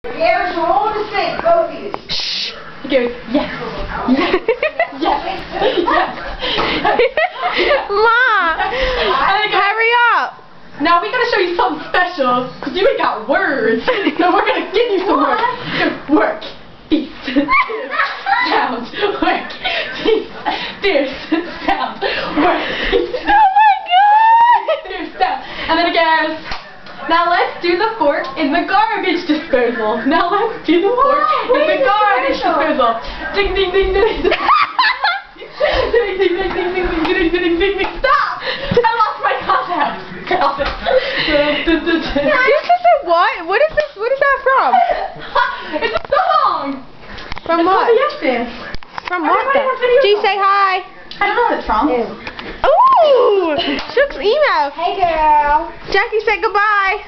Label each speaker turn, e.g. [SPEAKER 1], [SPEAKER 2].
[SPEAKER 1] There's your own to sink, both of you.
[SPEAKER 2] Shh. He goes, yes. Yes. Yes. Yes.
[SPEAKER 3] Ma, hurry up.
[SPEAKER 2] Now we gotta show you something special, because you ain't got words. So we're gonna give you some words. Work. Feast. Sound. Work. Feast. Fierce. Sound. Work. Feast.
[SPEAKER 3] Oh my God.
[SPEAKER 2] Fierce. Sound. And then it goes, now let's do the fork in the garbage disposal. Now let's do the fork in the garbage disposal. Ding ding ding ding ding. Ding ding ding ding ding ding ding ding ding ding. Stop! I lost my contact.
[SPEAKER 3] This is a what? What is this? What is that from?
[SPEAKER 2] It's a song!
[SPEAKER 3] From
[SPEAKER 2] it's
[SPEAKER 3] what?
[SPEAKER 2] Yes Dance.
[SPEAKER 3] From what? G, say hi.
[SPEAKER 2] I don't know what it's from.
[SPEAKER 3] Ooh! Shook's email.
[SPEAKER 1] Hey, girl.
[SPEAKER 3] Jackie, say goodbye.